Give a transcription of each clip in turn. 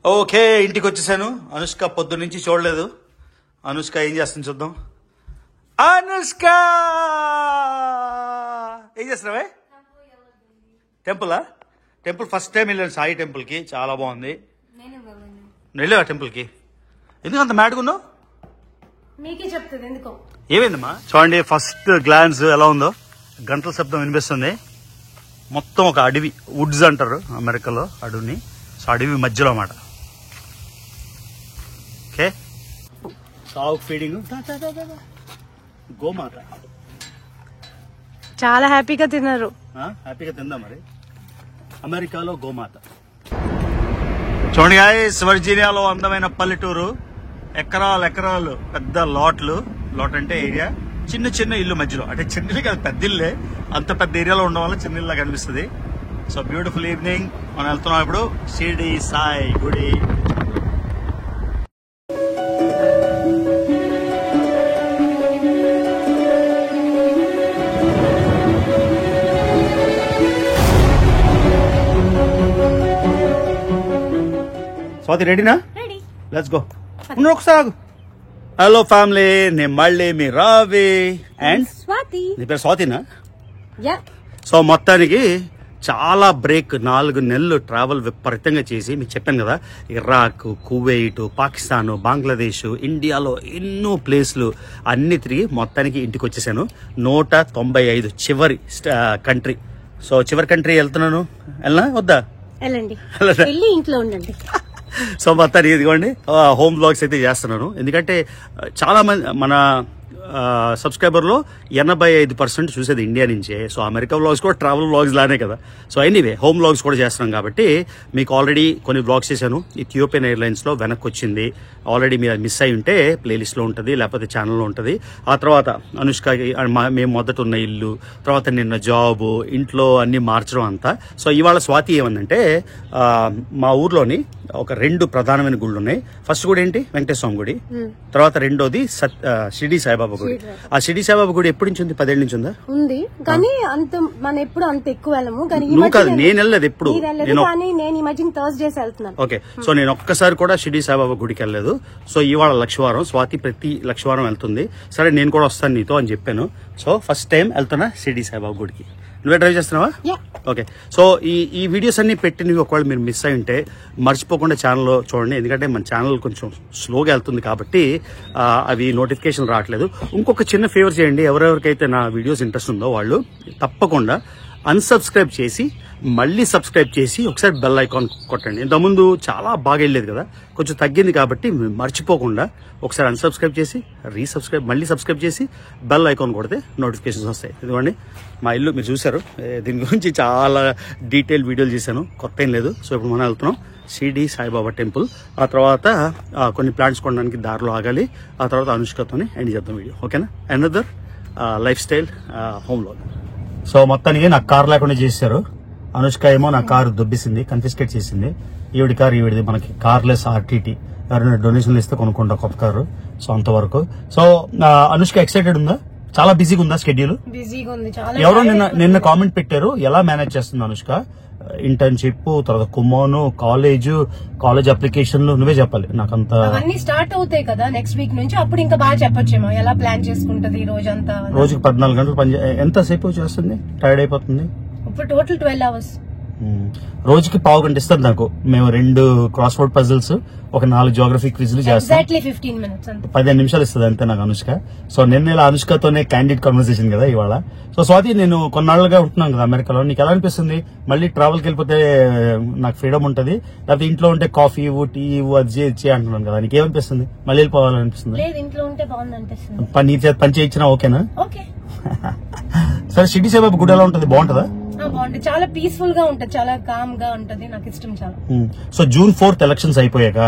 Okay, ఇంటికి వచ్చేసాను. అనుష్క పొద్దు నుంచి చూడలేదు. అనుష్క ఏం చేస్తుంది చూద్దాం. అనుష్క ఏం చేస్తున్నావే? టెంపుల్ ఫస్ట్ టైం వెళ్ళాను సాయి టెంపుల్కి. చాలా బాగుంది. వెళ్ళావా టెంపుల్కి? ఎందుకు అంత మ్యాడ్గున్నావు? ఏమైందమ్మా? చూడండి ఫస్ట్ గ్లాన్స్ ఎలా ఉందో. గంటల శబ్దం వినిపిస్తుంది. మొత్తం ఒక అడవి, వుడ్స్ అంటారు అమెరికాలో అడవిని. సో అడవి మధ్యలో అన్నమాట. ఓకే, కావు ఫీడింగ్, గోమాత. చాలా హ్యాపీగా తిన్నారు. హ్యాపీగా తిందా మరి. అమెరికాలో గోమాత. చూడండి గాయ్స్, వర్జీనియాలో అందమైన పల్లెటూరు. ఎకరాలు పెద్ద లాట్లు. లాట్ అంటే ఏరియా. చిన్న చిన్న ఇల్లు మధ్యలో, అంటే చిన్న ఇల్లు కాదు, పెద్ద ఇల్లే. అంత పెద్ద ఏరియాలో ఉండడం వల్ల చిన్న ఇల్లు కనిపిస్తుంది. So beautiful evening. మనం వెళ్తున్నాం ఇప్పుడు షిరిడి సాయి గుడి. స్వాతి రెడీనా? Let's go. ఒకసారి హలో ఫ్యామిలీ, నేను మళ్ళీ మీ రావి అండ్ స్వాతి. నీ పేరు స్వాతినా? సో మొత్తానికి చాలా బ్రేక్, 4 నెలలు ట్రావెల్ విపరీతంగా చేసి మీకు చెప్పాను కదా, ఇరాక్, కువైట్, పాకిస్తాన్, బంగ్లాదేశ్, ఇండియాలో ఎన్నో ప్లేస్లు అన్ని తిరిగి మొత్తానికి ఇంటికి వచ్చేసాను. 195 చివరి కంట్రీ. సో చివరి కంట్రీ వెళ్తున్నాను. వెళ్ళనా వద్దా? వెళ్ళండి, ఇంట్లో ఉండండి. సో మొత్తానికి ఇదిగోండి హోమ్ బ్లాగ్స్ అయితే చేస్తున్నాను. ఎందుకంటే చాలా మంది మన సబ్స్క్రైబర్లో 85% చూసేది ఇండియా నుంచే. సో అమెరికా వ్లాగ్స్ కూడా ట్రావెల్ వ్లాగ్స్ లానే కదా. సో ఎనీవే హోమ్ వ్లాగ్స్ కూడా చేస్తున్నాం కాబట్టి మీకు ఆల్రెడీ కొన్ని వ్లాగ్స్ చేశాను. ఇథియోపియన్ ఎయిర్లైన్స్లో వెనక్కి వచ్చింది. ఆల్రెడీ మీరు మిస్ అయి ఉంటే ప్లేలిస్ట్లో ఉంటుంది, లేకపోతే ఛానల్లో ఉంటుంది. ఆ తర్వాత అనుష్కకి మేము మొదట ఉన్న ఇల్లు, తర్వాత నిన్న జాబు, ఇంట్లో అన్ని మార్చడం అంతా. సో ఇవాళ స్వాతి ఏమందంటే, మా ఊర్లోని ఒక 2 ప్రధానమైన గుళ్ళు ఉన్నాయి. ఫస్ట్ గుడి ఏంటి? వెంకటేశ్వర స్వామి గుడి. తర్వాత రెండోది షిరిడి సాయిబాబా గుడి. ఆ షిరిడి సాయిబాబా గుడి ఎప్పటి నుంచి ఉంది? 10 ఏళ్ళ నుంచి ఉందా? ఉంది, కానీ అంత మనం ఎప్పుడు అంత ఎక్కువ వెళ్ళము. కాదు, నేను వెళ్ళలేదు ఎప్పుడు. నేను ఈ మధ్య థర్స్డేస్ వెళ్తున్నాను. ఓకే, సో నేను ఒక్కసారి కూడా షిరిడి సాయిబాబా గుడికి వెళ్ళలేదు. సో ఇవాళ లక్షవారం. స్వాతి ప్రతి లక్షవారం వెళ్తుంది. సరే నేను కూడా వస్తాను నీతో అని చెప్పాను. సో ఫస్ట్ టైం వెళ్తున్నా షిరిడి సాయిబాబా గుడికి. నువ్వే డ్రైవ్ చేస్తున్నావా? ఓకే, సో ఈ వీడియోస్ అన్ని పెట్టినవి ఒకవేళ మీరు మిస్ అయి ఉంటే మర్చిపోకుండా ఛానల్లో చూడండి. ఎందుకంటే మన ఛానల్ కొంచెం స్లోగా వెళ్తుంది కాబట్టి అవి నోటిఫికేషన్ రావట్లేదు. ఇంకొక చిన్న ఫేవర్ చేయండి, ఎవరెవరికైతే నా వీడియోస్ ఇంట్రెస్ట్ ఉందో వాళ్ళు తప్పకుండా అన్సబ్స్క్రైబ్ చేసి మళ్ళీ సబ్స్క్రైబ్ చేసి ఒకసారి బెల్ ఐకాన్ కొట్టండి. ఇంతకుముందు చాలా బాగా వెళ్ళేది కదా, కొంచెం తగ్గింది కాబట్టి మర్చిపోకుండా ఒకసారి అన్సబ్స్క్రైబ్ చేసి రీసబ్స్క్రైబ్ మళ్ళీ సబ్స్క్రైబ్ చేసి బెల్ ఐకాన్ కొడితే నోటిఫికేషన్స్ వస్తాయి. ఇదిగోండి మా ఇల్లు మీరు చూశారు. దీని గురించి చాలా డీటెయిల్ వీడియోలు చేశాను, కొత్త ఏం లేదు. సో ఇప్పుడు మనం వెళ్తున్నాం షిరిడి సాయిబాబా టెంపుల్. ఆ తర్వాత కొన్ని ప్లాంట్స్ కొనడానికి దారిలో ఆగాలి. ఆ తర్వాత అనుష్కతోనే ఎండ్ చేద్దాం వీడియో. ఓకేనా? Another life style home vlog. So మొత్తానికి నాకు కార్ లేకుండా చేశారు. అనుష్క ఏమో నా కారు దొబ్బేసింది, కన్ఫిస్కేట్ చేసింది. ఈవిడి కారు ఈవిడిది. మనకి కార్లెస్ ఆర్టీటీ ఎవరైనా డొనేషన్లు ఇస్తే కొనుక్కుంటా కొత్త కారు. సో అంతవరకు. సో అనుష్క ఎక్సైటెడ్ ఉందా? చాలా బిజీగా ఉందా? షెడ్యూల్ బిజీగా ఉంది. ఎవరో నిన్న కామెంట్ పెట్టారు, ఎలా మేనేజ్ చేస్తుంది అనుష్క? ఇంటర్న్షిప్, తర్వాత కుమోను, కాలేజ్ అప్లికేషన్లు నువ్వే చెప్పాలి. నాకంతా అవన్నీ స్టార్ట్ అవుతాయి కదా నెక్స్ట్ వీక్ నుంచి. అప్పుడు ఇంకా బాగా చెప్పొచ్చేమో ఎలా ప్లాన్ చేసుకుంటది రోజంతా. రోజుకి 14 గంటలు పని. ఎంతసేపు చేస్తుంది? టైర్డ్ అయిపోతుంది. ఇప్పుడు టోటల్ 12 hours. రోజుకి 15 గంట ఇస్తుంది నాకు. మేము 2 క్రాస్ వర్డ్ పజిల్స్, ఒక 4 జియోగ్రఫీ క్విజ్లు చేస్తాం. 15 నిమిషాలు ఇస్తుంది అంతే నాకు అనుష్క. సో నిన్న ఇలా అనుష్కతోనే క్యాండిడ్ కన్వర్సేషన్ కదా ఇవాళ. సో స్వాతి, నేను కొన్నాళ్ళుగా ఉంటున్నాను కదా అమెరికాలో, నీకు ఎలా అనిపిస్తుంది? మళ్ళీ ట్రావెల్కి వెళ్ళిపోతే నాకు ఫ్రీడమ్ ఉంటుంది, లేకపోతే ఇంట్లో ఉంటే కాఫీ టీ అది అంటున్నాను కదా, నీకు ఏమనిపిస్తుంది? మళ్ళీ వెళ్ళిపోవాలనిపిస్తుంది? ఇంట్లో ఉంటే బాగుంది అనిపిస్తుంది. పని చేయించినా ఓకేనా? ఓకే. సరే షిరిడి సాయిబాబా గుడి ఎలా ఉంటుంది? బాగుంటుందా? బాగుంటుంది, చాలా పీస్ఫుల్ గా ఉంటుంది, చాలా కామ్ గా ఉంటుంది. నాకు ఇష్టం చాలా. సో June 4th ఎలక్షన్స్ అయిపోయాక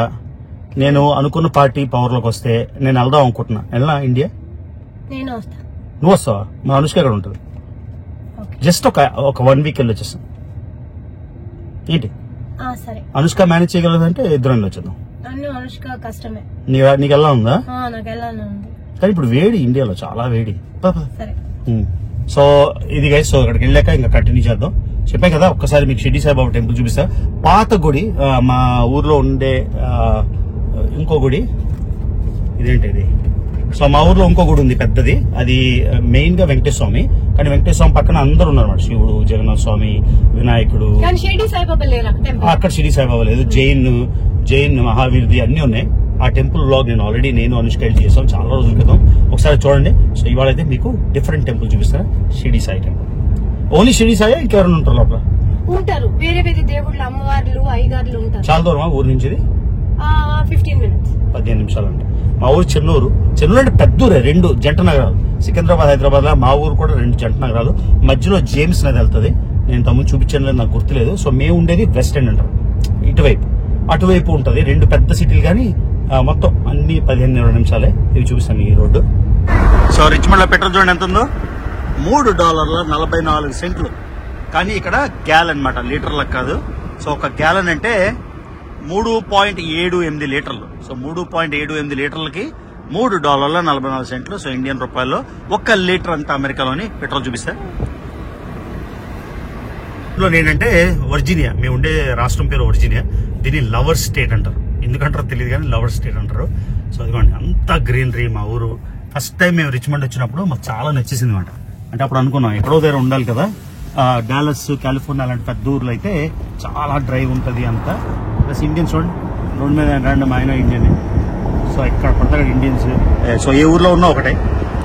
నేను అనుకున్న పార్టీ పవర్ లోకి వస్తే నేను వెళ్దాం అనుకుంటున్నా. వెళ్ళనా ఇండియా? నేను వస్తా. నువ్వు వస్తావా? మా అనుష్క ఎక్కడ ఉంటుంది? జస్ట్ ఒక 1 week వెళ్ళి వచ్చేస్తాం. ఏంటి సరే, అనుష్క మేనేజ్ చేయగలదంటే ఇద్దరం వెళ్ళొచ్చేద్దాం. అనుష్క కష్టమే. నీకు ఎలా ఉందా? నాకు ఎలా ఉంది. కానీ ఇప్పుడు వేడి, ఇండియాలో చాలా వేడి. సరే. సో ఇది గైస్, సో అక్కడికి వెళ్ళాక ఇంకా కంటిన్యూ చేద్దాం. చెప్పే కదా ఒక్కసారి మీకు షిరిడి సాయిబాబా టెంపుల్ చూపిస్తా. పాత గుడి, మా ఊర్లో ఉండే ఇంకో గుడి ఇదేంటి ఇది. సో మా ఊర్లో ఇంకో గుడి ఉంది పెద్దది, అది మెయిన్ గా వెంకటేశ్వర స్వామి. కానీ వెంకటేశ్వర స్వామి పక్కన అందరూ ఉన్నారు అన్నమాట, శివుడు, జగన్నాథ స్వామి, వినాయకుడు. అక్కడ షిరిడి సాయిబాబా లేదు. జైన్ మహావీర్ది అన్ని ఉన్నాయి. ఆ టెంపుల్ వ్లాగ్ నేను అనుష్క చేసాం చాలా రోజుల క్రితం, ఒకసారి చూడండి. సో ఇవాళ అయితే మీకు డిఫరెంట్ టెంపుల్ చూపిస్తాను. షిరిడి సాయి టెంపుల్. ఓన్లీ షిరిడి సాయి, ఇంకెవరైనా ఉంటారు లోపల? ఉంటారు, వేరే వేరే దేవుళ్ళు, అమ్మవార్లు, అయ్యగారులు ఉంటారు. చాలా దూరమా ఊరు నుంచి? 15 minutes, 15 నిమిషాలు అంటే. మా ఊరు చెన్నూరు అంటే పెద్ద ఊరే, 2 జంట నగరాలు. సికింద్రాబాద్, హైదరాబాద్ లా మా ఊరు కూడా 2 జంట నగరాలు. మధ్యలో జేమ్స్ నది వెళ్తుంది. నేను తమ్ముడు చూపించాను, నాకు గుర్తులేదు. సో మేము ఉండేది వెస్ట్ ఎండ్ అంటారు, ఇటువైపు. అటువైపు ఉంటది 2 పెద్ద సిటీలు. కానీ మొత్తం అన్ని 15-20 నిమిషాలే. ఇవి చూపిస్తాను ఈ రోడ్డు. సో రిచ్మండ్ లో పెట్రోల్ చూడండి ఎంత ఉందో, $3.44. కానీ ఇక్కడ గ్యాలన్ అన్నమాట, లీటర్లకు కాదు. సో ఒక గ్యాలన్ అంటే 3.78 లీటర్లు. సో 3.78 లీటర్లకి $3.44. సో ఇండియన్ రూపాయల్లో 1 లీటర్ అంతా అమెరికాలోని పెట్రోల్ చూపిస్తా. నేనంటే వర్జీనియా, మేము ఉండే రాష్ట్రం పేరు వర్జీనియా. దీన్ని లవర్ స్టేట్ అంటారు, ఎందుకంటారో తెలియదు కానీ లవర్ స్టేట్ అంటారు. సో అదిగోండి అంతా గ్రీనరీ. మా ఊరు ఫస్ట్ టైం మేము రిచ్మండ్ వచ్చినప్పుడు మాకు చాలా నచ్చేసింది అనమాట. అంటే అప్పుడు అనుకున్నాం ఎక్కడో దగ్గర ఉండాలి కదా. డాలస్, కాలిఫోర్నియా అలాంటి పెద్ద ఊర్లో అయితే చాలా డ్రైవ్ ఉంటుంది అంతా. ప్లస్ ఇండియన్స్ చూడండి రోడ్ మీద ర్యాండమ్, ఆయన ఇండియన్. సో ఎక్కడ పడతాడు ఇండియన్స్. సో ఏ ఊర్లో ఉన్నా ఒకటే,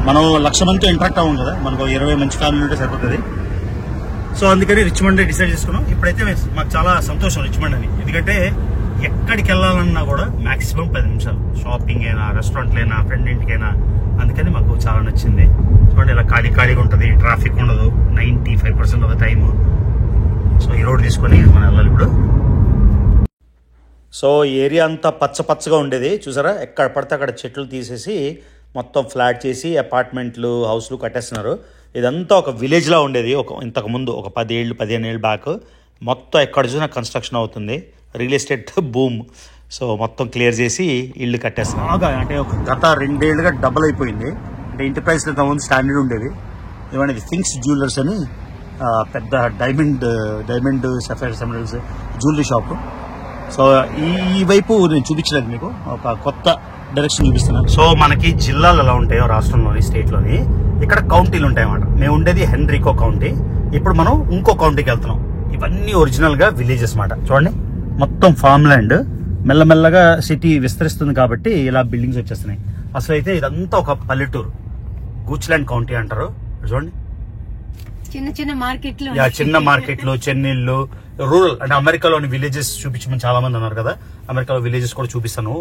మనం 1,00,000 మందితో ఇంటరాక్ట్ అవ్వం కదా, మనకు 20 మంచి ఫ్యామిలీ ఉంటే సరిపోతుంది. సో అందుకని రిచ్మండ్ డిసైడ్ చేసుకున్నాం. ఇప్పుడైతే మాకు చాలా సంతోషం రిచ్మండ్ అని, ఎందుకంటే ఎక్కడికి వెళ్ళాలన్నా కూడా మాక్సిమం 10 నిమిషాలు. షాపింగ్ అయినా, రెస్టారెంట్లైనా, ఫ్రెండ్ ఇంటికైనా. అందుకని మాకు చాలా నచ్చింది. చూడండి ఇలా ఖాళీగా ఉంటుంది, ట్రాఫిక్ ఉండదు 95% ఆఫ్ ద టైమ్. సో ఈ రోడ్ తీసుకొని మనం వెళ్ళాలి ఇప్పుడు. సో ఏరియా అంతా పచ్చగా ఉండేది చూసారా. ఎక్కడ పడితే అక్కడ చెట్లు తీసేసి మొత్తం ఫ్లాట్ చేసి అపార్ట్మెంట్లు, హౌస్లు కట్టేస్తున్నారు. ఇదంతా ఒక విలేజ్ లా ఉండేది ఇంతకు ముందు, ఒక 10-15 ఏళ్ళు బ్యాక్. మొత్తం ఎక్కడ చూసినా కన్స్ట్రక్షన్ అవుతుంది, రియల్ ఎస్టేట్ బూమ్. సో మొత్తం క్లియర్ చేసి ఇల్లు కట్టేస్తున్నారు. బాగా అంటే ఒక గత 2 ఏళ్ళుగా డబుల్ అయిపోయింది. అంటే ఇంటి ప్రైస్ ముందు స్టాండర్డ్ ఉండేది. ఏమన్నా థింగ్స్ జ్యువెలర్స్ అని పెద్ద diamond sapphires emeralds jewellery shop. So ఈ వైపు నేను చూపించలేదు మీకు, ఒక కొత్త డైరెక్షన్ చూపిస్తున్నాను. సో మనకి జిల్లాలు ఎలా ఉంటాయో రాష్ట్రంలోని, స్టేట్లోని, ఇక్కడ కౌంటీలు ఉంటాయి అన్నమాట. మేము ఉండేది హెన్రికో కౌంటీ. ఇప్పుడు మనం ఇంకో కౌంటీకి వెళ్తున్నాం. ఇవన్నీ ఒరిజినల్ గా విలేజెస్ మాట. చూడండి మొత్తం ఫామ్ ల్యాండ్. మెల్లమెల్లగా సిటీ విస్తరిస్తుంది కాబట్టి ఇలా బిల్డింగ్స్ వచ్చేస్తున్నాయి. అసలు అయితే ఇదంతా ఒక పల్లెటూరు, గూచ్లాండ్ కౌంటీ అంటారు. చూడండి చిన్న మార్కెట్లు, చెన్నీళ్ళు, రూరల్. అంటే అమెరికాలోని విలేజెస్ చూపించమని చాలా మంది అన్నారు కదా. అమెరికాలో విలేజెస్ కూడా చూపిస్తాను.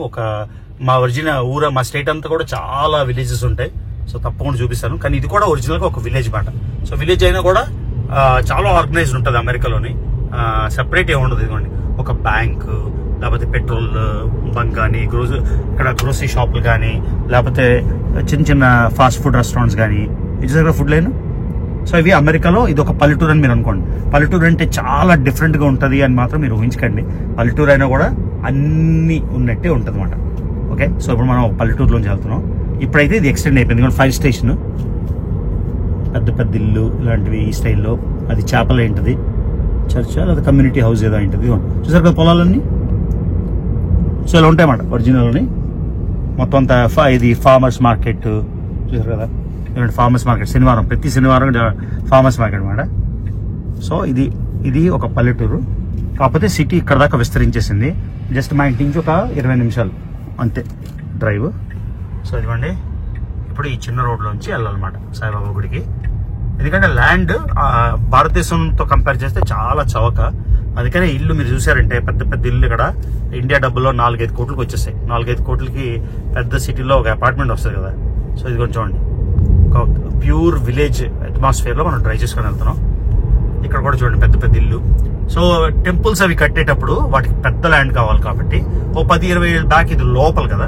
మా ఒరిజినల్ మా స్టేట్ అంతా కూడా చాలా విలేజెస్ ఉంటాయి. సో తప్పకుండా చూపిస్తాను. కానీ ఇది కూడా ఒరిజినల్ గా ఒక విలేజ్ మాట. సో విలేజ్ అయినా కూడా చాలా ఆర్గనైజ్డ్ ఉంటుంది అమెరికాలోని. సెపరేట్ ఏమి ఉండదు. ఇదిగోండి ఒక బ్యాంక్, లేకపోతే పెట్రోల్ బంక్ కానీ, ఇక్కడ గ్రోసరీ షాపులు కానీ, లేకపోతే చిన్న ఫాస్ట్ ఫుడ్ రెస్టారెంట్స్ కానీ, ఇది ఫుడ్ లైన్. సో ఇవి అమెరికాలో ఇది ఒక పల్లెటూరు అని మీరు అనుకోండి. పల్లెటూరు అంటే చాలా డిఫరెంట్ గా ఉంటది అని మాత్రం మీరు ఊహించకండి. పల్లెటూరు అయినా కూడా అన్ని ఉన్నట్టే ఉంటది అనమాట. ఓకే, సో ఇప్పుడు మనం ఒక పల్లెటూరులోంచి వెళ్తున్నాం. ఇప్పుడైతే ఇది ఎక్స్టెండ్ అయిపోయింది. ఫైర్ స్టేషన్, పెద్ద ఇల్లు ఇలాంటివి ఈ స్టైల్లో. అది చేపలు ఏంటిది, చర్చ్ లేదా కమ్యూనిటీ హౌస్ ఏదో ఏంటిది. చూసారు కదా పొలాలన్నీ. సో ఇలా ఉంటాయి అన్నమాట ఒరిజినల్ని. మొత్తం అంతా ఇది ఫార్మర్స్ మార్కెట్ చూసారు కదా. ఫార్మర్స్ మార్కెట్ ప్రతి శనివారం ఫార్మర్స్ మార్కెట్ అన్నమాట. సో ఇది ఒక పల్లెటూరు, కాకపోతే సిటీ ఇక్కడ దాకా విస్తరించేసింది. జస్ట్ మా ఇంటి నుంచి ఒక 20 నిమిషాలు అంతే డ్రైవ్. సో ఇదిగోండి ఇప్పుడు ఈ చిన్న రోడ్లోంచి వెళ్ళాలన్నమాట సాయిబాబా గుడికి. ఎందుకంటే ల్యాండ్ భారతదేశంతో కంపేర్ చేస్తే చాలా చవక. అందుకనే ఇల్లు మీరు చూసారంటే పెద్ద ఇల్లు ఇక్కడ ఇండియా డబ్బుల్లో 4-5 కోట్లకి వచ్చేస్తాయి. 4-5 కోట్లకి పెద్ద సిటీలో ఒక అపార్ట్మెంట్ వస్తుంది కదా. సో ఇది కొంచెం చూడండి, ఒక ప్యూర్ విలేజ్ అట్మాస్ఫియర్ లో మనం డ్రైవ్ చేసుకొని వెళ్తున్నాం. ఇక్కడ కూడా చూడండి పెద్ద ఇల్లు. సో టెంపుల్స్ అవి కట్టేటప్పుడు వాటికి పెద్ద ల్యాండ్ కావాలి కాబట్టి ఓ 10-20 ఏళ్ళ బ్యాక్ ఇది లోపల కదా,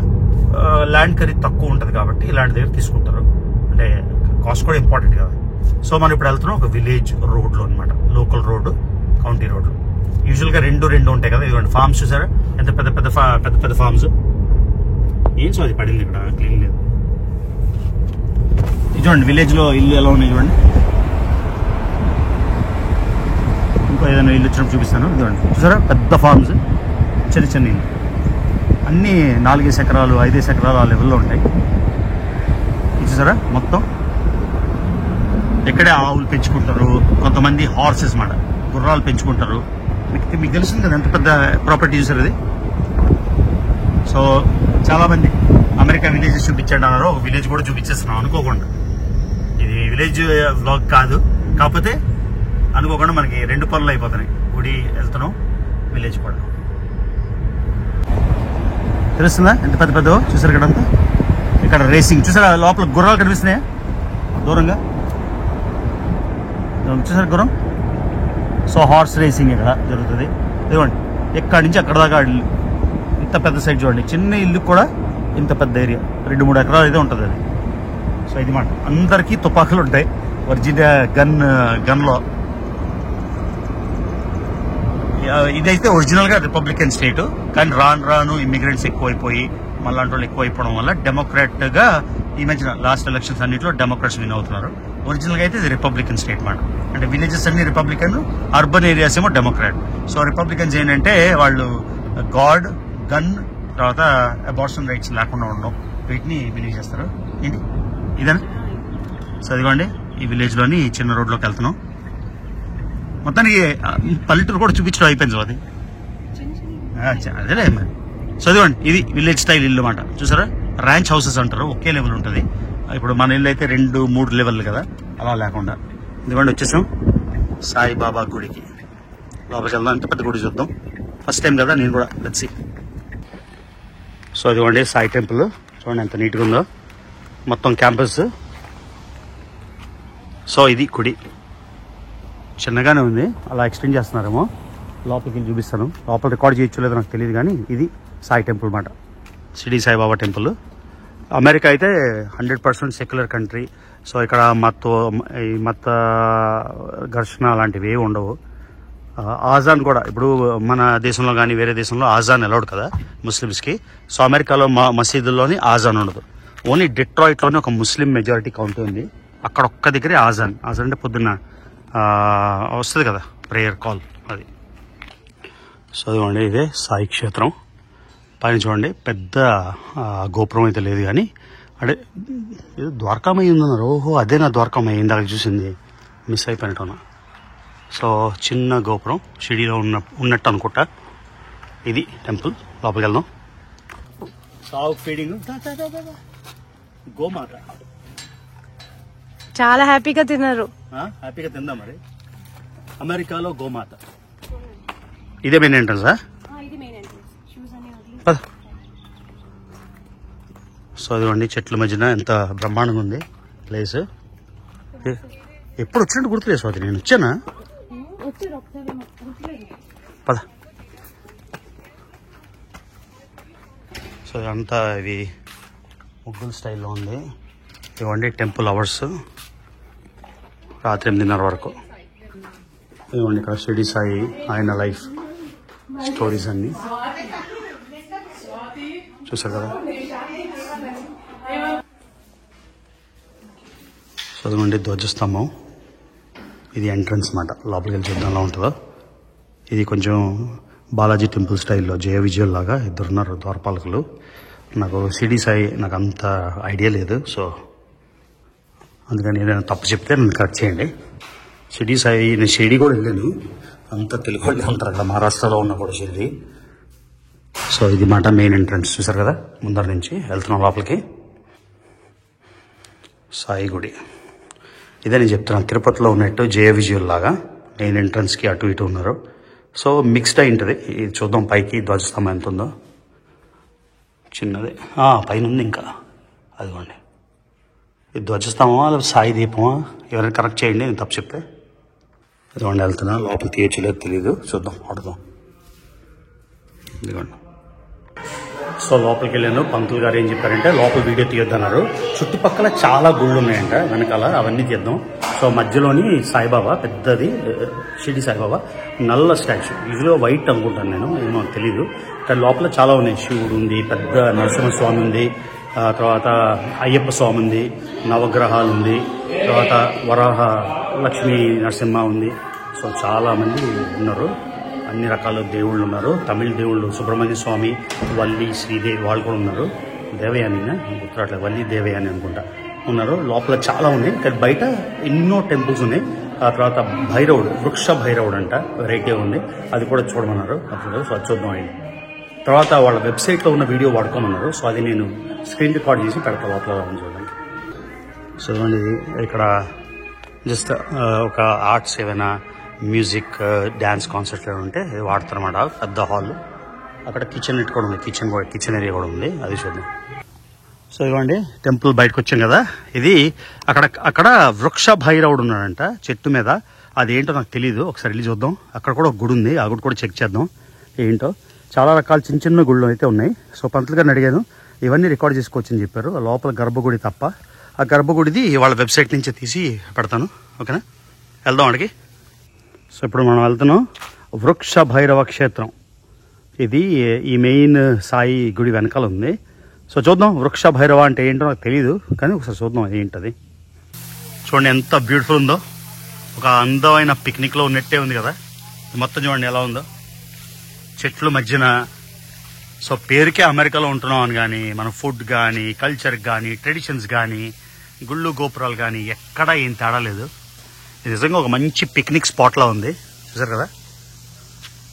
ల్యాండ్ ఖరీదు తక్కువ ఉంటుంది కాబట్టి ఇలాంటి దగ్గర తీసుకుంటారు. అంటే కాస్ట్ కూడా ఇంపార్టెంట్ కదా. సో మనం ఇప్పుడు వెళ్తున్నాం ఒక విలేజ్ రోడ్లో అనమాట, లోకల్ రోడ్డు, కౌంటీ రోడ్లు. యూజువల్ గా రెండు ఉంటాయి కదా. ఇదిగోండి ఫార్మ్స్ చూసారా, ఎంత పెద్ద ఫార్మ్స్. ఏం సో అది పడింది ఇక్కడ, క్లీన్ లేదు. ఇది చూడండి విలేజ్ లో ఇల్లు ఎలా ఉన్నాయి చూడండి. ఇంకో ఏదైనా ఇల్లు వచ్చినప్పుడు చూపిస్తాను. ఇదిగోండి చూసారా పెద్ద ఫార్మ్స్, చిన్న చిన్న ఇల్లు అన్నీ 4 ఎకరాలు 5 ఎకరాలు ఆ లెవెల్లో ఉంటాయి. చూసారా మొత్తం ఇక్కడే ఆవులు పెంచుకుంటారు, కొంతమంది హార్సెస్ మాట గుర్రాలు పెంచుకుంటారు. మీకు తెలుస్తుంది కదా ఎంత పెద్ద ప్రాపర్టీ చూసారు ఇది. సో చాలా మంది అమెరికా విలేజెస్ చూపించండి అన్నారు, ఒక విలేజ్ కూడా చూపించేస్తున్నాం అనుకోకుండా. ఇది విలేజ్ వ్లాగ్ కాదు, కాకపోతే అనుకోకుండా మనకి 2 పనులు అయిపోతున్నాయి. గుడి వెళ్తున్నాం, విలేజ్ కూడా. తెలుస్తుందా ఎంత పెద్ద పెద్ద చూసారు ఇక్కడ అంతా. ఇక్కడ రేసింగ్ చూసారా, లోపల గుర్రాలు కనిపిస్తున్నాయా దూరంగా, చూసారు గుర్రం. సో హార్స్ రేసింగ్ ఇక్కడ జరుగుతుంది. ఇదిగోండి ఎక్కడి నుంచి అక్కడ దాకా ఇంత పెద్ద సైడ్ చూడండి. చిన్న ఇల్లు కూడా ఇంత పెద్ద ఏరియా, 2-3 ఎకరాలు అయితే ఉంటుంది అది. సో ఇది మాట అందరికీ తుపాకులు ఉంటాయి ఒరిజినల్ గన్లో. ఇదైతే ఒరిజినల్ గా రిపబ్లికన్ స్టేట్, కానీ రాను ఇమిగ్రెంట్స్ ఎక్కువైపోయి మళ్ళాంటి వాళ్ళు ఎక్కువైపోవడం వల్ల డెమోక్రాట్ గా ఈ మధ్యన లాస్ట్ ఎలక్షన్స్ అన్నింటిలో డెమోక్రాట్స్ విన్ అవుతున్నారు. ఒరిజినల్ గా అయితే ఇది రిపబ్లికన్ స్టేట్ మాట. అంటే విలేజెస్ అన్ని రిపబ్లికన్, అర్బన్ ఏరియాస్ ఏమో డెమోక్రాట్. సో రిపబ్లికన్స్ ఏంటంటే వాళ్ళు గాడ్, గన్, తర్వాత అబార్షన్ రైట్స్ లేకుండా ఉండడం, వీటిని బిలీవ్ చేస్తారు. ఏంటి ఇదేనా? సో అదిగోండి ఈ విలేజ్ లోని చిన్న రోడ్లోకి వెళ్తున్నాం. మొత్తానికి పల్లెటూరు కూడా చూపించడం అయిపోయింది. అది అదేలే మరి. సో అదిగోండి ఇది విలేజ్ స్టైల్ ఇల్లు మాట. చూసారా ర్యాంచ్ హౌసెస్ అంటారు, ఒకే లెవెల్ ఉంటుంది. ఇప్పుడు మన ఇల్లు అయితే 2-3 లెవెల్ కదా, అలా లేకుండా. ఇదిగోండి వచ్చేసాం సాయిబాబా గుడికి. లోపలికి వెళ్దాం, ఎంత పెద్ద గుడి చూద్దాం. ఫస్ట్ టైం కదా నేను కూడా, లెట్స్ సీ. సో ఇదిగోండి సాయి టెంపుల్ చూడండి ఎంత నీట్గా ఉందో, మొత్తం క్యాంపస్. సో ఇది గుడి చిన్నగానే ఉంది, అలా ఎక్స్టెండ్ చేస్తున్నారేమో. లోపలికి వెళ్ళి చూపిస్తాను. లోపల రికార్డ్ చేయొచ్చు లేదో నాకు తెలియదు, కానీ ఇది సాయి టెంపుల్ మాట, షిరిడి సాయిబాబా టెంపుల్. అమెరికా అయితే 100% సెక్యులర్ కంట్రీ. సో ఇక్కడ మత ఘర్షణ అలాంటివి ఏవి ఉండవు. ఆజాన్ కూడా ఇప్పుడు మన దేశంలో కానీ వేరే దేశంలో ఆజాన్ అలౌడ్ కదా ముస్లిమ్స్కి. సో అమెరికాలో మసీదుల్లోని ఆజాన్ ఉండదు. ఓన్లీ డెట్రాయిట్లోనే ఒక ముస్లిం మెజారిటీ కౌంటీ ఉంది, అక్కడ ఒక్క దగ్గరే ఆజాన్ అంటే పొద్దున్న వస్తుంది కదా ప్రేయర్ కాల్, అది. సో అదిగోండి ఇదే సాయి క్షేత్రం. పైన చూడండి పెద్ద గోపురం అయితే లేదు, కానీ అంటే ఏదో ద్వారకామయ్య ఉందన్నారు. ఓహో అదే నా ద్వారకామయ్య ఇందాక చూసింది, మిస్ అయిపోయినట్టున్నా. సో చిన్న గోపురం షిరిడీలో ఉన్నట్టు అనుకుంటా. ఇది టెంపుల్, లోపలికి వెళ్దాం. సాగు ఫీడింగ్ గోమాత చాలా హ్యాపీగా తిన్నారు. హ్యాపీగా తిందా మరి. అమెరికాలో గోమాత. ఇదే మెయిన్ ఎంట్రన్సా? సో అదిగోండి చెట్ల మధ్యన ఎంత బ్రహ్మాండంగా ఉంది ప్లేస్. ఎప్పుడు వచ్చినట్టు గుర్తులేదు స్వాతి, నేను వచ్చానా? పద. సో ఇదంతా ఇవి ముగ్గుల స్టైల్లో ఉంది. ఇవ్వండి టెంపుల్ అవర్స్ రాత్రి 8:30 వరకు. ఇవ్వండి ఇక్కడ షిరిడి సాయి ఆయన లైఫ్ స్టోరీస్ అన్ని చూసారు కదా. చదవండి ధ్వజస్తంభం, ఇది ఎంట్రన్స్ మాట. లోపలికి వెళ్ళి చూద్దాం ఎలా ఉంటుందో. ఇది కొంచెం బాలాజీ టెంపుల్ స్టైల్లో జయ విజయ్ లాగా ఇద్దరున్నారు ద్వారపాలకులు. నాకు షిరిడి సాయి నాకు అంత ఐడియా లేదు, సో అందుకని ఏదైనా తప్పు చెప్తే నన్ను కరెక్ట్ చేయండి. షిరిడి సాయి నేను షిరిడి కూడా వెళ్ళాను, అంతా తెలుగు వాళ్ళు ఉంటారు అక్కడ, మహారాష్ట్రలో ఉన్న కూడా షిరిడి. సో ఇది మాట మెయిన్ ఎంట్రన్స్ చూసారు కదా, ముందర నుంచి వెళ్తున్నాం లోపలికి. సాయి గుడి ఇదే నేను చెప్తున్నాను, తిరుపతిలో ఉన్నట్టు జయ విజయుల్ లాగా మెయిన్ ఎంట్రన్స్కి అటు ఇటు ఉన్నారు. సో మిక్స్డ్ అయి ఉంటుంది. ఇది చూద్దాం పైకి ధ్వజస్తంభం ఎంత ఉందో. చిన్నదే పైన ఉంది ఇంకా, అదిగోండి. ఇది ధ్వజస్తంభమా లేదా సాయి దీపమా, ఎవరైనా కరెక్ట్ చేయండి నేను తప్పు చెప్తే. ఇదిగోండి వెళ్తున్నా, లోపల తీయచ్చలేదు తెలియదు, చూద్దాం అడుగుదాం. ఇదిగోండి. సో లోపలికి వెళ్ళాను, పంతులు గారు ఏం చెప్పారంటే లోపల వీడియో తీయొద్దన్నారు. చుట్టుపక్కల చాలా గుళ్ళు ఉన్నాయంట వెనకాల, అవన్నీ తీద్దాం. సో మధ్యలోని సాయిబాబా పెద్దది, షిరిడి సాయిబాబా నల్ల స్టాచ్యూ, ఇదిలో వైట్ అనుకుంటాను నేను, ఏమో తెలీదు. కానీ లోపల చాలా ఉన్నాయి. శివుడు ఉంది, పెద్ద నరసింహస్వామి ఉంది, తర్వాత అయ్యప్ప స్వామి ఉంది, నవగ్రహాలు ఉంది, తర్వాత వరాహ లక్ష్మీ నరసింహ ఉంది. సో చాలా మంది ఉన్నారు, అన్ని రకాల దేవుళ్ళు ఉన్నారు. తమిళ దేవుళ్ళు సుబ్రహ్మణ్య స్వామి, వల్లి, శ్రీదేవి వాళ్ళు కూడా ఉన్నారు. దేవయాని గుర్తురాట్లేదు, వల్లి దేవయాని అనుకుంటా ఉన్నారు. లోపల చాలా ఉన్నాయి, కానీ బయట ఎన్నో టెంపుల్స్ ఉన్నాయి. ఆ తర్వాత భైరవుడు, వృక్ష భైరవుడు అంట, వెరైటీ ఉంది, అది కూడా చూడమన్నారు. అప్పుడు సో అది చూద్దాం అయింది. తర్వాత వాళ్ళ వెబ్సైట్లో ఉన్న వీడియో వాడుకోమన్నారు. సో అది నేను స్క్రీన్ రికార్డ్ చేసి పెడతా లోపల చూడడానికి. సో ఇక్కడ జస్ట్ ఒక ఆర్ట్స్ ఏమైనా మ్యూజిక్ డ్యాన్స్ కాన్సర్ట్లు ఉంటే వాడతారన్నమాట. పెద్ద హాల్, అక్కడ కిచెన్ కూడా ఉంది, కిచెన్ ఏరియా కూడా ఉంది, అది చూద్దాం. సో ఇవ్వండి టెంపుల్ బయటకు వచ్చాం కదా. ఇది అక్కడ వృక్ష భైరవుడు ఉన్నాడంట చెట్టు మీద. అదేంటో నాకు తెలియదు, ఒకసారి వెళ్ళి చూద్దాం. అక్కడ కూడా ఒక గుడి ఉంది, ఆ గుడి కూడా చెక్ చేద్దాం ఏంటో. చాలా రకాల చిన్న చిన్న గుళ్ళు అయితే ఉన్నాయి. సో పంతులు గారిని అడిగాను, ఇవన్నీ రికార్డ్ చేసుకోవచ్చని చెప్పారు. లోపల గర్భగుడి తప్ప, ఆ గర్భగుడిది వాళ్ళ వెబ్సైట్ నుంచి తీసి పెడతాను. ఓకేనా, వెళ్దాం అడిగి. సో ఇప్పుడు మనం వెళ్తున్నాం వృక్ష భైరవ క్షేత్రం. ఇది ఈ మెయిన్ సాయి గుడి వెనకాల ఉంది. సో చూద్దాం వృక్ష భైరవ అంటే ఏంటో నాకు తెలియదు, కానీ ఒకసారి చూద్దాం ఏంటది. చూడండి ఎంత బ్యూటిఫుల్ ఉందో, ఒక అందమైన పిక్నిక్లో ఉన్నట్టే ఉంది కదా. మొత్తం చూడండి ఎలా ఉందో, చెట్లు మధ్యన. సో పేరుకే అమెరికాలో ఉంటున్నాం అని కానీ మన ఫుడ్ కానీ కల్చర్ కానీ ట్రెడిషన్స్ కానీ గుళ్ళు గోపురాలు కానీ ఎక్కడా ఏం తేడా లేదు. ఇది నిజంగా ఒక మంచి పిక్నిక్ స్పాట్లా ఉంది, చూసారు కదా.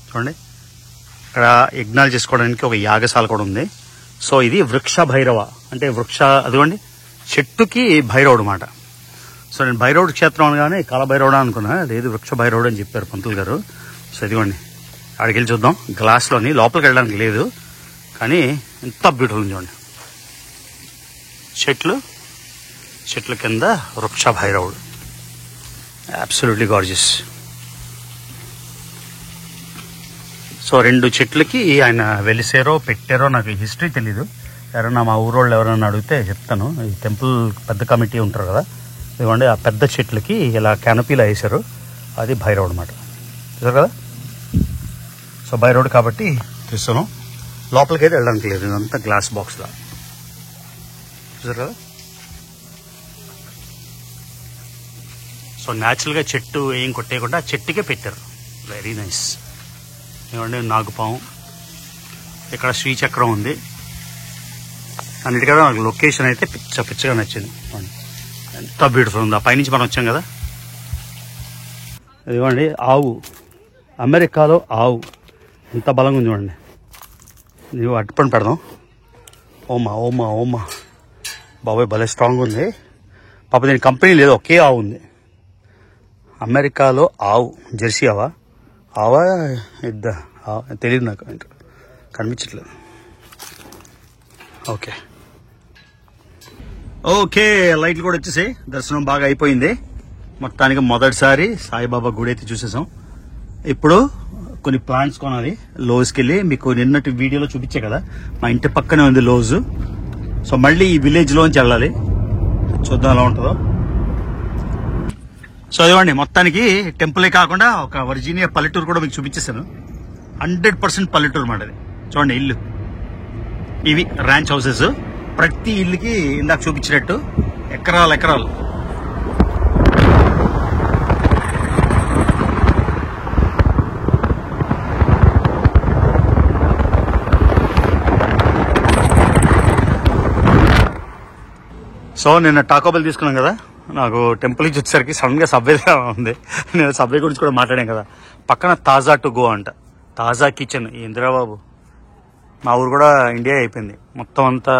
చూడండి ఇక్కడ యజ్ఞాలు చేసుకోవడానికి ఒక యాగశాల కూడా ఉంది. సో ఇది వృక్ష భైరవ అంటే అదిగోండి చెట్టుకి భైరవుడు అన్నమాట. సో నేను భైరవుడు క్షేత్రం అనగానే కాలభైరవుడు అనుకున్నా, లేదు వృక్ష భైరవుడు అని చెప్పారు పంతులు గారు. సో ఇదిగోండి అక్కడికి వెళ్ళి చూద్దాం. గ్లాస్లోని లోపలికి వెళ్ళడానికి లేదు, కానీ ఎంత బ్యూటిఫుల్ చూడండి. చెట్ల కింద వృక్ష భైరవుడు, అబ్సల్యూట్లీ గార్జియస్. సో 2 చెట్లకి ఆయన వెలిసారో పెట్టారో నాకు హిస్టరీ తెలీదు. ఎవరైనా మా ఊరోళ్ళు ఎవరైనా అడిగితే చెప్తాను. ఈ టెంపుల్ పెద్ద కమిటీ ఉంటారు కదా, ఇదిగోండి ఆ పెద్ద చెట్లకి ఇలా క్యానపీలా వేశారు, అది భైరవుడు అన్నమాట. చూసారు కదా. సో భైరవుడు కాబట్టి చూస్తాను. లోపలికి అయితే వెళ్ళడానికి లేదు, ఇదంతా గ్లాస్ బాక్స్లా. చూసారు కదా. సో న్యాచురల్గా చెట్టు ఏం కొట్టేయకుండా చెట్టుకే పెట్టారు, వెరీ నైస్. ఏమంటే నాగుపాము, ఇక్కడ శ్రీచక్రం ఉంది. అన్నిటికన్నా నాకు లొకేషన్ అయితే పిచ్చగా నచ్చింది, ఎంత బ్యూటిఫుల్ ఉంది. ఆ పైనుంచి మనం వచ్చాం కదా. ఇదిగోండి ఆవు, అమెరికాలో ఆవు ఎంత బలంగా ఉంది చూడండి. నువ్వు అట్టుపని పెడదాం. ఓమా బాబాయ్ భలే స్ట్రాంగ్ ఉంది. పాప దీని కంపెనీ లేదు, ఒకే ఆవు ఉంది. అమెరికాలో ఆవు, జెర్సీ ఆవా తెలియదు నాకు, కనిపించట్లేదు. ఓకే లైట్లు కూడా వచ్చేసాయి, దర్శనం బాగా అయిపోయింది. మొత్తానికి మొదటిసారి సాయిబాబా గుడి అయితే చూసేసాం. ఇప్పుడు కొన్ని ప్లాంట్స్ కొనాలి లోజ్కి వెళ్ళి. మీకు నిన్నటి వీడియోలో చూపించే కదా, మా ఇంటి పక్కనే ఉంది లోజ్. సో మళ్ళీ ఈ విలేజ్లోంచి వెళ్ళాలి, చూద్దాం ఎలా ఉంటుందో. సో ఇవ్వండి మొత్తానికి టెంపులే కాకుండా ఒక వర్జీనియా పల్లెటూరు కూడా మీకు చూపించేసాను. 100% పల్లెటూరు మాట అది. చూడండి ఇల్లు, ఇవి ర్యాంచ్ హౌసెస్. ప్రతి ఇల్లుకి ఇందాక చూపించినట్టు ఎకరాలు. సో నిన్న టాకోబెల్ తీసుకున్నాం కదా, నాకు టెంపుల్ నుంచి వచ్చేసరికి సడన్ గా సబ్వే ఉంది. నేను సబ్వే గురించి కూడా మాట్లాడాను కదా. పక్కన తాజా టు గో అంట, తాజా కిచెన్. ఇందిరాబాబు మా ఊరు కూడా ఇండియా అయిపోయింది మొత్తం అంతా.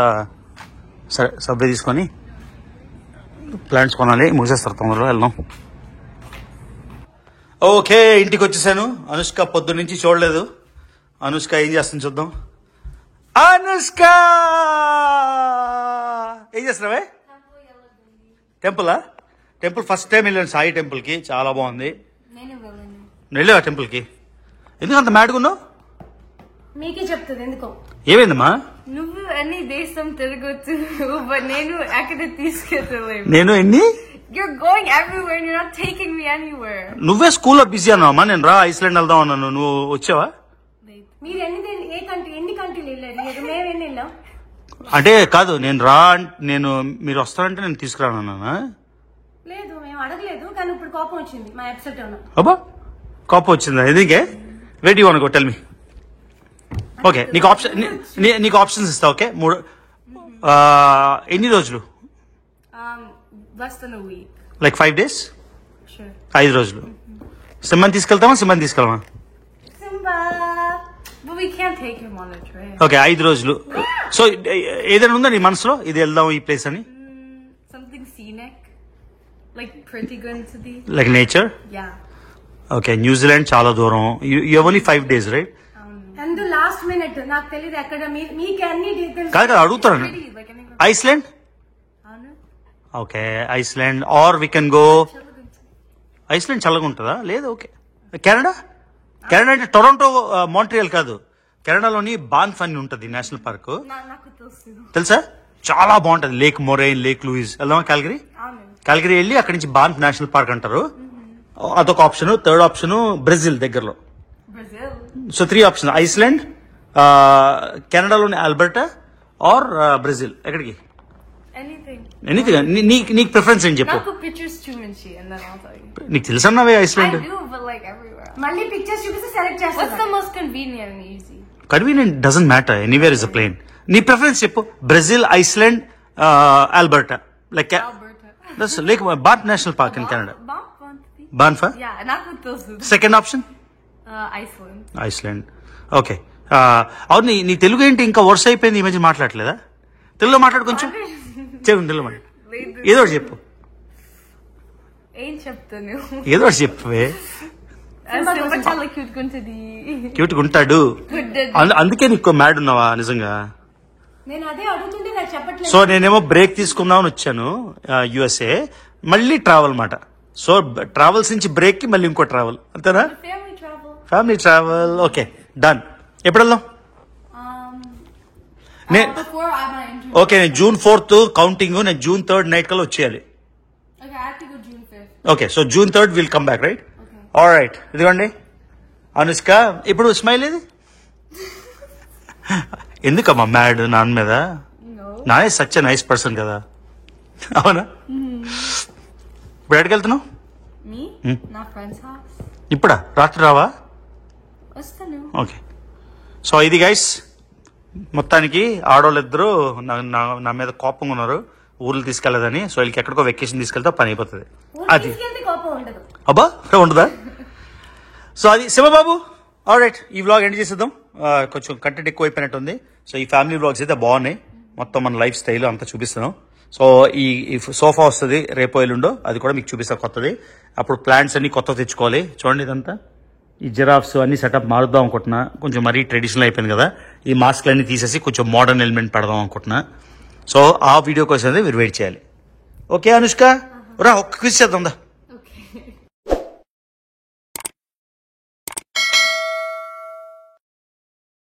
సరే సబ్వే తీసుకొని ప్లాంట్స్ కొనాలి, మూసేస్తారు తొందరలో, వెళ్దాం. ఓకే ఇంటికి వచ్చేసాను. అనుష్క పొద్దు నుంచి చూడలేదు. అనుష్క ఏం చేస్తుంది చూద్దాం. అనుష్క ఏం చేస్తున్నావే? టెంపుల్ ఫస్ట్ టైం వెళ్ళాను సాయి టెంపుల్ కి, చాలా బాగుంది. వెళ్ళావా టెంపుల్ కి? ఎందుకు అంత మ్యాడ్గున్నావు? మీకే చెప్తుంది ఎందుకో. ఏమైందమ్మా? నువ్వు అన్ని దేశం తిరగొచ్చు, నేను అక్కడ తీసుకెళ్తలేను. నేను ఎన్ని? You're going everywhere and you're not taking me anywhere. నువ్వే స్కూల్లో బిజీ అన్నావమ్మా. నేను రా ఐస్లాండ్ వెళ్దాం అన్నాను, నువ్వు వచ్చావా? మీరు ఎన్ని కంట్రీలు వెళ్ళారు? మేము ఎన్ని వెళ్ళాం? అంటే కాదు, నేను మీరు వస్తారంటే నేను తీసుకురానన్నా. లేదు మేము అడగలేదు, కానీ ఇప్పుడు కోపం వచ్చింది. మా ఎప్సెట్ ఉన్నా. అబ్బా కోపం వచ్చిందా ఎందుకే వెయిట్ యూ అనుకో టెల్ మీ ఓకే నీకు ఆప్షన్స్ ఇస్తా ఓకే 3 ఎన్ని రోజులు Less than a week. Like 5 days Sure. 5 రోజులు సింహని తీసుకెళ్తామా తీసుకెళ్ళమా Simba! But we can't take him on a trip. Okay 5 రోజులు సో ఏదైనా ఉందా నీ మనసులో ఇది వెళ్దాం ఈ ప్లేస్ అని Something scenic. Like pretty good to the. Like nature Yeah. Okay New Zealand చాలా దూరం you only 5 days right and last minute నాకు తెలియదు ఎక్కడ మీకు అన్ని డీటెయిల్స్ కాదు అడుగుతాను Pretty, like anything. Iceland I don't know. Okay Iceland or we can go Iceland చల్లగా ఉంటుందా లేదు ఓకే కెనడా అంటే టొరంటో మాంట్రియల్ కాదు కెనడాలోని బాన్ఫ్ అని ఉంటుంది నేషనల్ పార్క్ నాకు తెలుసు. తెలుసా చాలా బాగుంటది లేక్ మొరైన్ లేక్ లూయిస్ వెళ్దామా క్యాల్గరీ క్యాల్గరీ వెళ్ళి అక్కడి నుంచి బాన్ఫ్ నేషనల్ పార్క్ అంటారు అదొక ఆప్షన్ థర్డ్ ఆప్షన్ బ్రెజిల్ దగ్గరలో Brazil. సో 3 ఆప్షన్ ఐస్లాండ్ కెనడాలోని ఆల్బర్టా ఆర్ బ్రెజిల్ ఎక్కడికి Anything. ఎనీథింగ్ నీకు ప్రిఫరెన్స్ ఏం చెప్పు Naku pictures too much and then I'll tell you. నీకు తెలుసన్నావే I Iceland do, but like everywhere. మళ్ళీ పిక్చర్స్ చూపిస్తే సెలెక్ట్ What's చేస్తాను the most convenient and easy? Convenient doesn't matter anywhere is a plane నీ preference చెప్పు Brazil Iceland Alberta like Alberta. Lake Banff national park in Canada Banff. బాన్ఫా Yeah, Naku తెలుసు. Second option Iceland. Iceland okay అవును నీ తెలుగు ఏంటి ఇంకా verse అయిపోయింది ఈ మధ్య మాట్లాడలేదా తెలుగులో మాట్లాడు కొంచెం చెప్పు తెలుగు మాట్లాడు ఏదో ఒకటి చెప్పు ఏం చెప్తాను ఏదో ఒకటి చెప్పవే సింబా చాలా క్యూట్ ఉంటుంది. క్యూట్గా ఉంటాడు అందుకే నీకు మ్యాడ్ ఉన్నావా నిజంగా నేను అదే అడుగుతుంటే నాకు చెప్పట్లేదు సో నేనేమో బ్రేక్ తీసుకుందామని వచ్చాను యుఎస్ఏ మళ్ళీ ట్రావెల్ మాట సో ట్రావెల్స్ నుంచి బ్రేక్ కి మళ్ళీ ఇంకో ట్రావెల్ అంతేనా Family travel. Family travel okay done ఎప్పుడు వెళ్దాం Before I my interview. Okay నేను June 4th కౌంటింగ్ నేను June 3rd నైట్ కల్లా వచ్చేయాలి Okay, I have to go June 5th. Okay so June 3rd will come back right all right ఇదిగోండి అనుష్క ఇప్పుడు smile ఏది ఎందుకమ్మా మ్యాడ్ నాన్న మీద No. నానే సచ్ నైస్ పర్సన్ కదా అవునా ఇప్పుడు ఎక్కడికి వెళ్తున్నావు Me? నా friend's house. ఇప్పుడా రాత్రి రావా వస్తాను. ఓకే సో ఇది గైస్ మొత్తానికి ఆడవాళ్ళిద్దరూ నా మీద కోపంగా ఉన్నారు ఊర్లు తీసుకెళ్లేదని సో వీళ్ళకి ఎక్కడికో వెకేషన్ తీసుకెళ్తే పని అయిపోతుంది అది తీసుకెళ్తే కోపం ఉండదు అబ్బా ఉండదా సో అది శివబాబు ఆల్రైట్ ఈ వ్లాగ్ ఎండ్ చేసేద్దాం కొంచెం కంటెంట్ ఎక్కువ అయిపోయినట్టుంది సో ఈ ఫ్యామిలీ వ్లాగ్స్ అయితే బాగున్నాయి మొత్తం మన లైఫ్ స్టైల్ అంతా చూపిస్తున్నాం సో ఈ సోఫా వస్తుంది రేపో ఎల్లుండో అది కూడా మీకు చూపిస్తా కొత్తది అప్పుడు ప్లాంట్స్ అన్ని కొత్త తెచ్చుకోవాలి చూడండి ఇదంతా ఈ జిరాఫ్స్ అన్ని సెటప్ మారుద్దాం అనుకుంటున్నా కొంచెం మరీ ట్రెడిషనల్ అయిపోయింది కదా ఈ మాస్క్లు అన్ని తీసేసి కొంచెం మోడర్న్ ఎలిమెంట్ పెడదాం అనుకుంటున్నా సో ఆ వీడియో కోసం మీరు వెయిట్ చేయాలి ఓకే అనుష్క రా ఒక్క క్విజ్ చేద్దాం దా